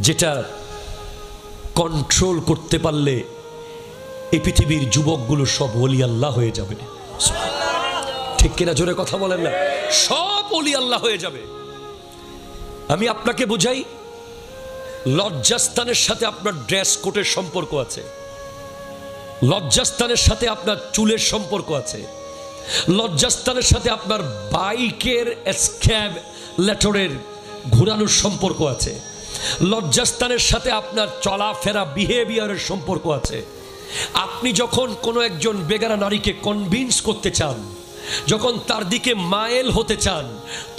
যেটা কন্ট্রোল করতে পারলে এই পৃথিবীর যুবকগুলো সব ওলি আল্লাহ হয়ে যাবে। ঠিক কিনা? জোরে কথা বলেন না। সব ওলি আল্লাহ হয়ে যাবে। আমি আপনাকে বুঝাই, লজ্জাস্থানের সাথে আপনার ড্রেস কোডের সম্পর্ক আছে, লজ্জাস্থানের সাথে আপনার চুলের সম্পর্ক আছে, লজ্জাস্থানের সাথে আপনার বাইকের এসক্যালেটরের ঘোরানোর সম্পর্ক আছে, লজ্জাস্থানের সাথে আপনার চলাফেরা বিহেভিয়ারের সম্পর্ক আছে। আপনি যখন কোনো একজন বেগারা নারীকে কনভিন্স করতে চান, যখন তার দিকে মাইল হতে চান,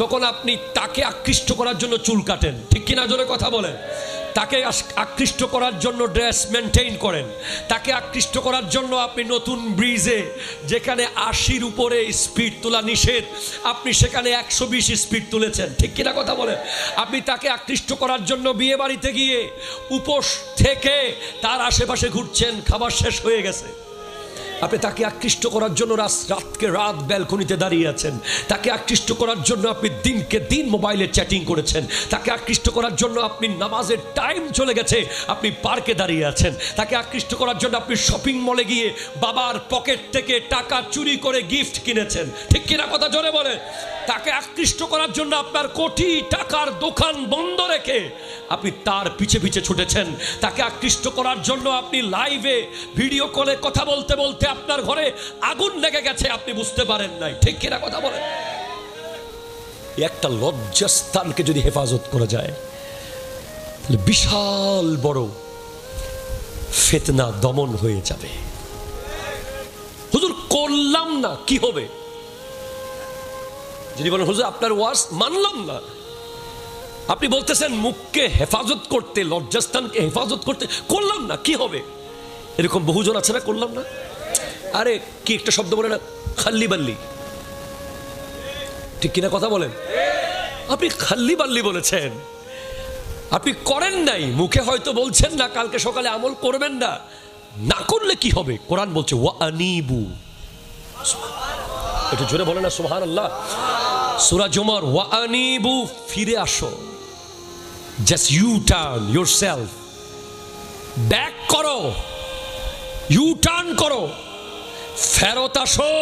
তখন আপনি তাকে আকৃষ্ট করার জন্য চুল কাটেন। ঠিক কিনা? জোরে কথা বলেন। তাকে আকৃষ্ট করার জন্য ড্রেস মেনটেইন করেন, তাকে আকৃষ্ট করার জন্য আপনি নতুন ব্রিজে যেখানে 80-র উপরে স্পিড তোলা নিষেধ, আপনি সেখানে 120 স্পিড তুলেছেন। ঠিক কিনা কথা বলেন। আপনি তাকে আকৃষ্ট করার জন্য বিয়ে বাড়িতে গিয়ে উপোস থেকে তার আশেপাশে ঘুরছেন, খাবার শেষ হয়ে গেছে। আপনি তাকে আকৃষ্ট করার জন্য রাতকে রাত ব্যালকনিতে দাঁড়িয়ে আছেন, তাকে আকৃষ্ট করার জন্য আপনি দিনকে দিন মোবাইলে চ্যাটিং করেছেন, তাকে আকৃষ্ট করার জন্য আপনি নামাজের টাইম চলে গেছে, আপনি পার্কে দাঁড়িয়ে আছেন, তাকে আকৃষ্ট করার জন্য আপনি শপিং মলে গিয়ে বাবার পকেট থেকে টাকা চুরি করে গিফট কিনেছেন। ঠিক কিনা কথা জোরে বলে। তাকে আকৃষ্ট করার জন্য আপনার কোটি টাকার দোকান বন্ধ রেখে আপনি তার পিছে পিছে ছুটেছেন। তাকে আকৃষ্ট করার জন্য আপনি লাইভে ভিডিও কলে কথা বলতে বলতে আপনার ঘরে আগুন লেগে গেছে, আপনি বুঝতে পারেন নাই। ঠিক কিনা কথা বলেন। একটা লজ্জাস্থানকে যদি হেফাজত করা যায়, তাহলে বিশাল বড় ফিতনা দমন হয়ে যাবে। হুজুর করলাম না, কি হবে? যদি বলেন হুজুর আপনার ওয়াজ মানলাম না, আপনি বলতেছেন মুখকে হেফাজত করতে, লজ্জাস্থানকে হেফাজত করতে, করলাম না, কি হবে? এরকম বহুজন আছে না, করলাম না। আরে কি একটা শব্দ বলে না, খাল্লি বাল্লি। ঠিক কিনা কথা বলেন। আপনি খাল্লি বাল্লি বলেছেন, আপনি করেন নাই, মুখে হয়তো বলছেন না, কালকে সকালে আমল করবেন না, না করলে কি হবে? কোরআন বলছে ওয়া আনিবু। একটু জোরে বলে না সুবহানাল্লাহ। সূরা জুমার ওয়া আনিবু, ফিরে আসো। Just U turn yourself, back করো, ইউ টার্ন করো, ফেরত আসো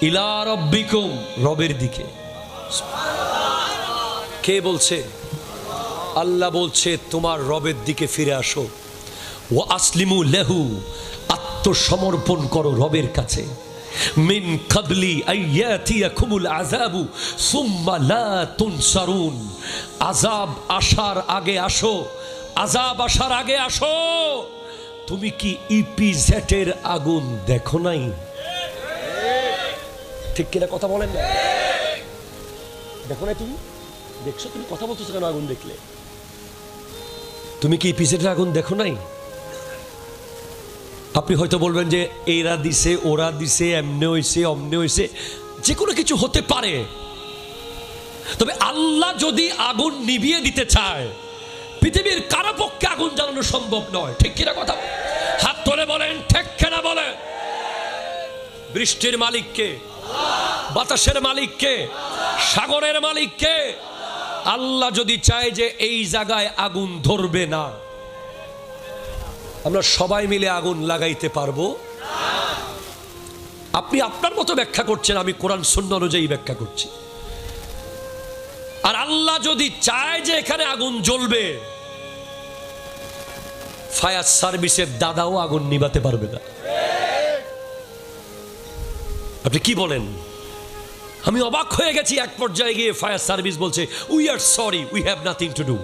ইলা রাব্বিকুম, রবের দিকে। কে বলছে? আল্লাহ বলছে তোমার রবের দিকে ফিরে আসো। ওয়া আসলিমু লাহু, আত্মসমর্পণ করো রবের কাছে। মিন কাবলি আইয়াতিয়াকুমুল আযাবু সুম্মা লা তুনসারুন, আযাব আসার আগে আসো, আযাব আসার আগে আসো। তুমি কি ইপিজেটের আগুন দেখো নাই? ঠিক কিনা কথা বলেন না। দেখো না? তুমি দেখছো? তুমি কথা বলতেছো কেন আগুন দেখলে? তুমি কি ইপিজেটের আগুন দেখো নাই? আপনি হয়তো বলবেন যে এরা দিছে, ওরা দিছে, এমনে হইছে, অমনে হইছে, যে কোনো কিছু হতে পারে। তবে আল্লাহ যদি আগুন নিভিয়ে দিতে চায়, পৃথিবীর কারো পক্ষে আগুন জ্বালানো সম্ভব নয়। ঠিক কিনা কথা? হাত তুলে বলেন ঠিক কিনা বলেন। বৃষ্টির মালিককে, বাতাসের মালিককে, সাগরের মালিককে। আল্লাহ যদি চায় যে এই জায়গায় আগুন ধরবে না, আমরা সবাই মিলে আগুন লাগাইতে পারবো? আপনি আপনার মতো ব্যাখ্যা করছেন, আমি কোরআন সুন্নাহ অনুযায়ী ব্যাখ্যা করছি। আর আল্লাহ যদি চায় যে এখানে আগুন জ্বলবে, ফায়ার সার্ভিসের দাদাও আগুন নিভাতে পারবে না। আপনি কি বলেন? আমি অবাক হয়ে গেছি। এক পর্যায়ে গিয়ে ফায়ার সার্ভিস বলছে we are sorry, we have nothing to do.